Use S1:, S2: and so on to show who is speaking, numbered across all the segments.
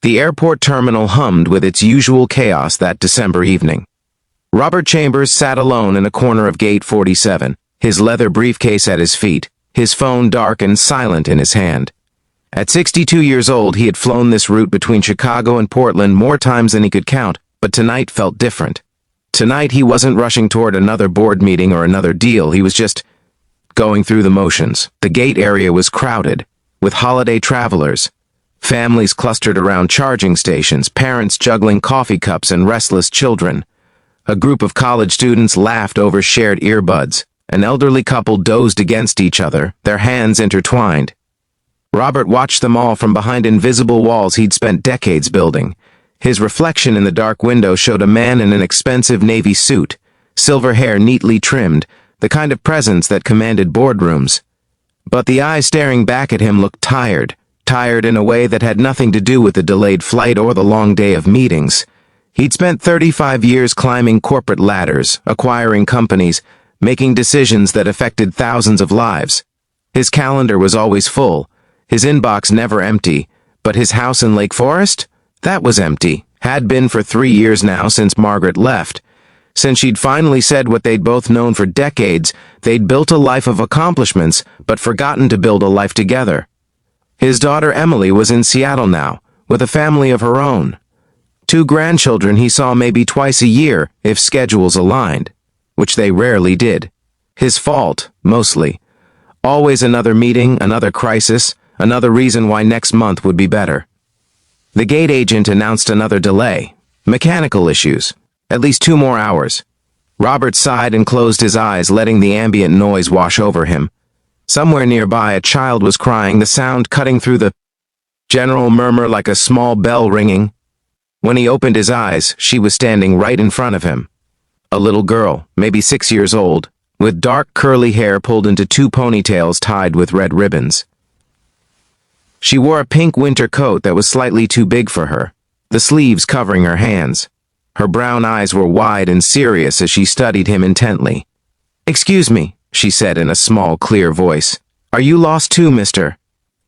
S1: The airport terminal hummed with its usual chaos that December evening. Robert Chambers sat alone in a corner of Gate 47, his leather briefcase at his feet, his phone dark and silent in his hand. At 62 years old, he had flown this route between Chicago and Portland more times than he could count, but tonight felt different. Tonight he wasn't rushing toward another board meeting or another deal, he was just going through the motions. The gate area was crowded, with holiday travelers, families clustered around charging stations, parents juggling coffee cups and restless children. A group of college students laughed over shared earbuds. An elderly couple dozed against each other, their hands intertwined. Robert watched them all from behind invisible walls he'd spent decades building. His reflection in the dark window showed a man in an expensive navy suit, silver hair neatly trimmed, the kind of presence that commanded boardrooms. But the eyes staring back at him looked tired in a way that had nothing to do with the delayed flight or the long day of meetings. He'd spent 35 years climbing corporate ladders, acquiring companies, making decisions that affected thousands of lives. His calendar was always full, his inbox never empty, but his house in Lake Forest? That was empty, had been for 3 years now since Margaret left. Since she'd finally said what they'd both known for decades, they'd built a life of accomplishments, but forgotten to build a life together. His daughter Emily was in Seattle now, with a family of her own. 2 grandchildren he saw maybe twice a year, if schedules aligned, which they rarely did. His fault, mostly. Always another meeting, another crisis, another reason why next month would be better. The gate agent announced another delay. Mechanical issues. At least 2 more hours. Robert sighed and closed his eyes, letting the ambient noise wash over him. Somewhere nearby, a child was crying, the sound cutting through the general murmur like a small bell ringing. When he opened his eyes, she was standing right in front of him. A little girl, maybe 6 years old, with dark curly hair pulled into 2 ponytails tied with red ribbons. She wore a pink winter coat that was slightly too big for her, the sleeves covering her hands. Her brown eyes were wide and serious as she studied him intently. "Excuse me," she said in a small, clear voice. "Are you lost too, mister?"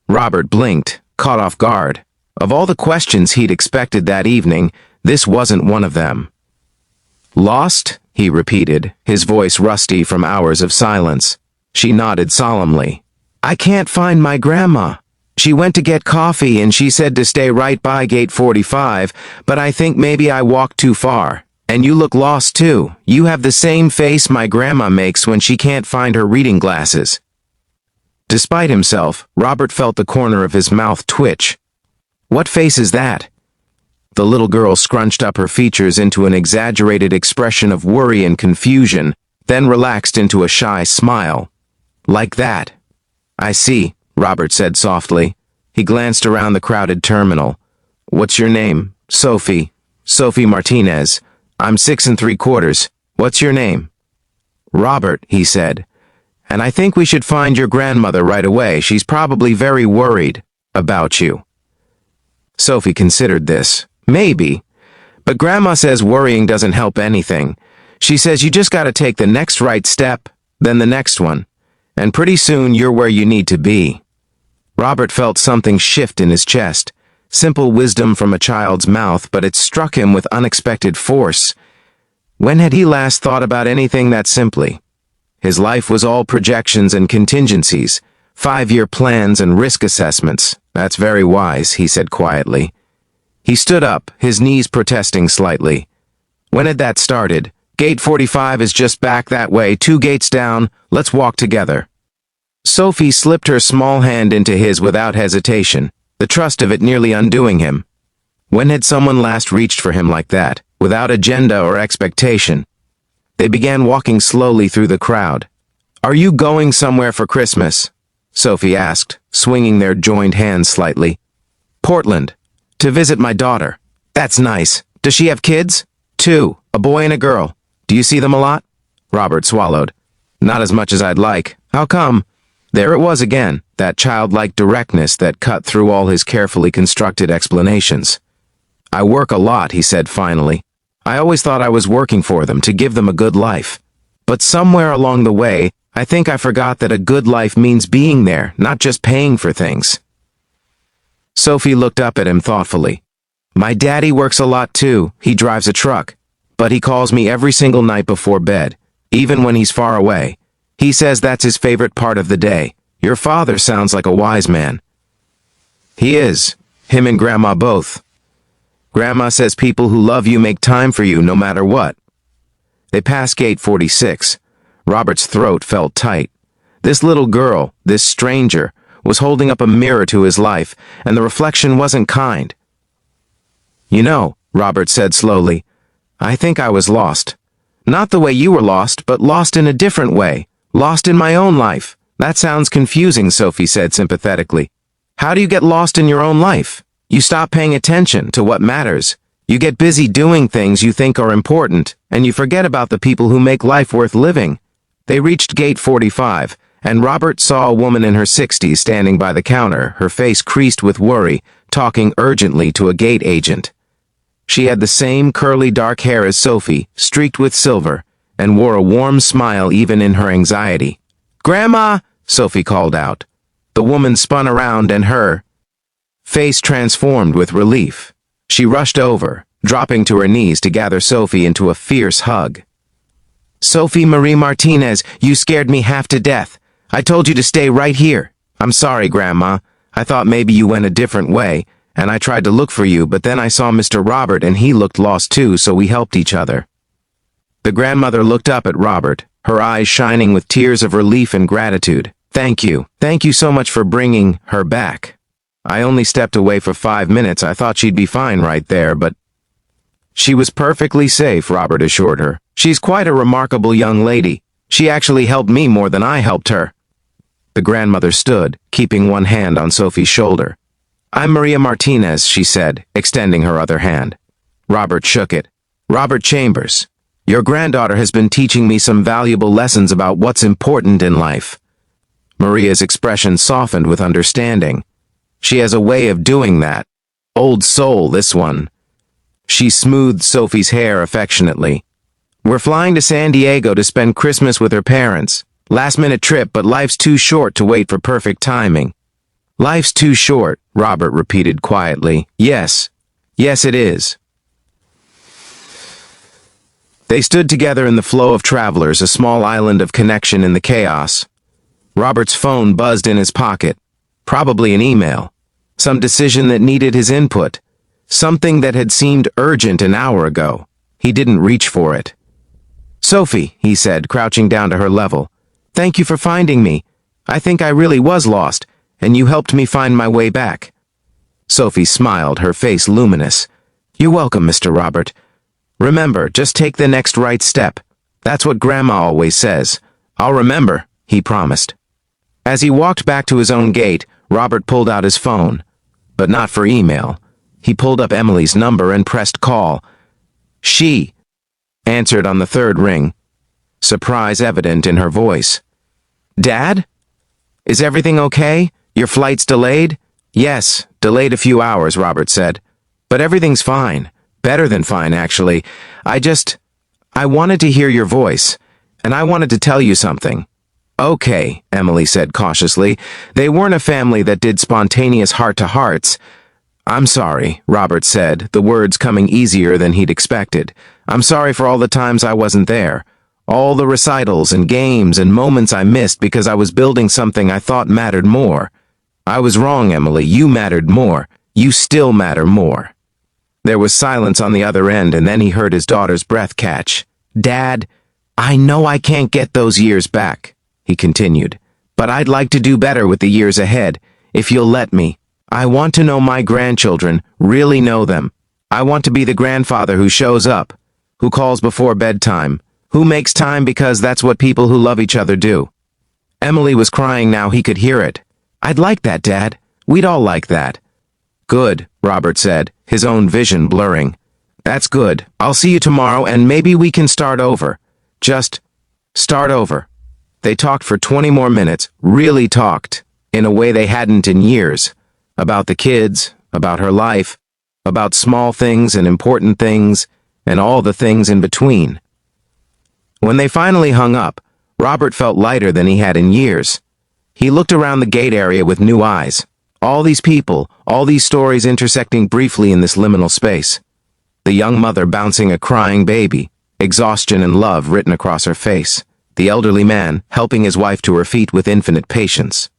S1: Robert blinked, caught off guard. Of all the questions he'd expected that evening, this wasn't one of them. "Lost?" he repeated, his voice rusty from hours of silence. She nodded solemnly. "I can't find my grandma. She went to get coffee and she said to stay right by Gate 45, but I think maybe I walked too far. And you look lost too. You have the same face my grandma makes when she can't find her reading glasses." Despite himself, Robert felt the corner of his mouth twitch. "What face is that?" The little girl scrunched up her features into an exaggerated expression of worry and confusion, then relaxed into a shy smile. "Like that." "I see," Robert said softly. He glanced around the crowded terminal. "What's your name?" "Sophie. Sophie Martinez. I'm 6 3/4. What's your name?" "Robert," he said. "And I think we should find your grandmother right away. She's probably very worried about you." Sophie considered this. "Maybe. But Grandma says worrying doesn't help anything. She says you just gotta take the next right step, then the next one. And pretty soon you're where you need to be." Robert felt something shift in his chest. Simple wisdom from a child's mouth, but it struck him with unexpected force. When had he last thought about anything that simply? His life was all projections and contingencies, 5-year plans and risk assessments. "That's very wise," he said quietly. He stood up, his knees protesting slightly. "When had that started? Gate 45 is just back that way, 2 gates down. Let's walk together." Sophie slipped her small hand into his without hesitation, the trust of it nearly undoing him. When had someone last reached for him like that, without agenda or expectation? They began walking slowly through the crowd. "Are you going somewhere for Christmas?" Sophie asked, swinging their joined hands slightly. "Portland. To visit my daughter." "That's nice. Does she have kids?" "2, a boy and a girl. Do you see them a lot?" Robert swallowed. "Not as much as I'd like. How come?" There it was again, that childlike directness that cut through all his carefully constructed explanations. "I work a lot," he said finally. "I always thought I was working for them, to give them a good life. But somewhere along the way, I think I forgot that a good life means being there, not just paying for things." Sophie looked up at him thoughtfully. My daddy works a lot too. He drives a truck. But he calls me every single night before bed, even when he's far away. He says that's his favorite part of the day. Your father sounds like a wise man. He is. Him and Grandma both. Grandma says people who love you make time for you no matter what. They passed gate 46. Robert's throat felt tight. This little girl, this stranger, was holding up a mirror to his life, and the reflection wasn't kind. You know, Robert said slowly, I think I was lost. Not the way you were lost, but lost in a different way. Lost in my own life. That sounds confusing, Sophie said sympathetically. How do you get lost in your own life? You stop paying attention to what matters. You get busy doing things you think are important, and you forget about the people who make life worth living. They reached gate 45, and Robert saw a woman in her 60s standing by the counter, her face creased with worry, talking urgently to a gate agent. She had the same curly dark hair as Sophie, streaked with silver, and wore a warm smile even in her anxiety. Grandma! Sophie called out. The woman spun around and her face transformed with relief. She rushed over, dropping to her knees to gather Sophie into a fierce hug. Sophie Marie Martinez, you scared me half to death. I told you to stay right here. I'm sorry, Grandma. I thought maybe you went a different way, and I tried to look for you, but then I saw Mr. Robert and he looked lost too, so we helped each other. The grandmother looked up at Robert, her eyes shining with tears of relief and gratitude. Thank you. Thank you so much for bringing her back. I only stepped away for 5 minutes. I thought she'd be fine right there, but... She was perfectly safe, Robert assured her. She's quite a remarkable young lady. She actually helped me more than I helped her. The grandmother stood, keeping one hand on Sophie's shoulder. I'm Maria Martinez, she said, extending her other hand. Robert shook it. Robert Chambers. Your granddaughter has been teaching me some valuable lessons about what's important in life. Maria's expression softened with understanding. She has a way of doing that. Old soul, this one. She smoothed Sophie's hair affectionately. We're flying to San Diego to spend Christmas with her parents. Last-minute trip, but life's too short to wait for perfect timing. Life's too short, Robert repeated quietly. Yes. Yes, it is. They stood together in the flow of travelers, a small island of connection in the chaos. Robert's phone buzzed in his pocket. Probably an email. Some decision that needed his input. Something that had seemed urgent an hour ago. He didn't reach for it. Sophie, he said, crouching down to her level. Thank you for finding me. I think I really was lost, and you helped me find my way back. Sophie smiled, her face luminous. You're welcome, Mr. Robert. Remember, just take the next right step. That's what Grandma always says. I'll remember, he promised. As he walked back to his own gate, Robert pulled out his phone. But not for email. He pulled up Emily's number and pressed call. She answered on the third ring, surprise evident in her voice. Dad? Is everything okay? Your flight's delayed? Yes, delayed a few hours, Robert said. But everything's fine. Better than fine, actually. I wanted to hear your voice, and I wanted to tell you something. Okay, Emily said cautiously. They weren't a family that did spontaneous heart-to-hearts. I'm sorry, Robert said, the words coming easier than he'd expected. I'm sorry for all the times I wasn't there. All the recitals and games and moments I missed because I was building something I thought mattered more. I was wrong, Emily. You mattered more. You still matter more. There was silence on the other end, and then he heard his daughter's breath catch. Dad, I know I can't get those years back, he continued, but I'd like to do better with the years ahead, if you'll let me. I want to know my grandchildren, really know them. I want to be the grandfather who shows up, who calls before bedtime, who makes time because that's what people who love each other do. Emily was crying now, he could hear it. I'd like that, Dad. We'd all like that. Good, Robert said, his own vision blurring. That's good. I'll see you tomorrow and maybe we can start over. Just start over. They talked for 20 more minutes, really talked, in a way they hadn't in years. About the kids, about her life, about small things and important things, and all the things in between. When they finally hung up, Robert felt lighter than he had in years. He looked around the gate area with new eyes. All these people, all these stories intersecting briefly in this liminal space. The young mother bouncing a crying baby, exhaustion and love written across her face. The elderly man helping his wife to her feet with infinite patience.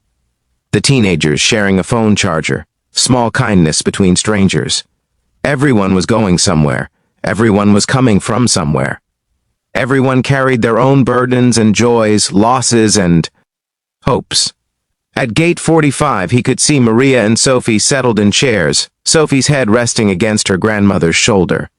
S1: The teenagers sharing a phone charger, small kindness between strangers. Everyone was going somewhere. Everyone was coming from somewhere. Everyone carried their own burdens and joys, losses and hopes. At gate 45, he could see Maria and Sophie settled in chairs, Sophie's head resting against her grandmother's shoulder.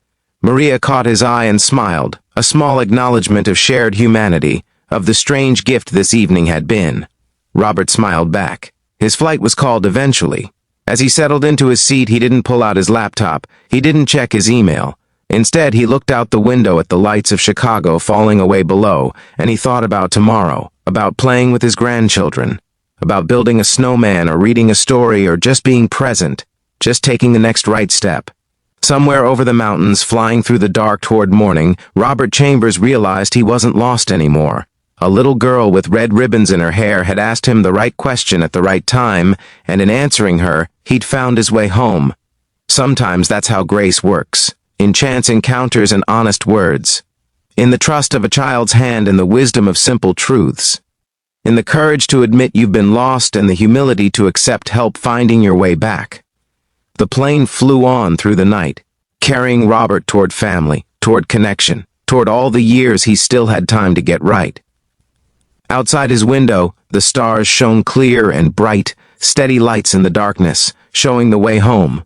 S1: Maria caught his eye and smiled, a small acknowledgement of shared humanity, of the strange gift this evening had been. Robert smiled back. His flight was called eventually. As he settled into his seat, he didn't pull out his laptop. He didn't check his email. Instead, he looked out the window at the lights of Chicago falling away below, and he thought about tomorrow, about playing with his grandchildren, about building a snowman or reading a story or just being present, just taking the next right step. Somewhere over the mountains, flying through the dark toward morning, Robert Chambers realized he wasn't lost anymore. A little girl with red ribbons in her hair had asked him the right question at the right time, and in answering her, he'd found his way home. Sometimes that's how grace works, in chance encounters and honest words, in the trust of a child's hand and the wisdom of simple truths, in the courage to admit you've been lost and the humility to accept help finding your way back. The plane flew on through the night, carrying Robert toward family, toward connection, toward all the years he still had time to get right. Outside his window, the stars shone clear and bright, steady lights in the darkness, showing the way home.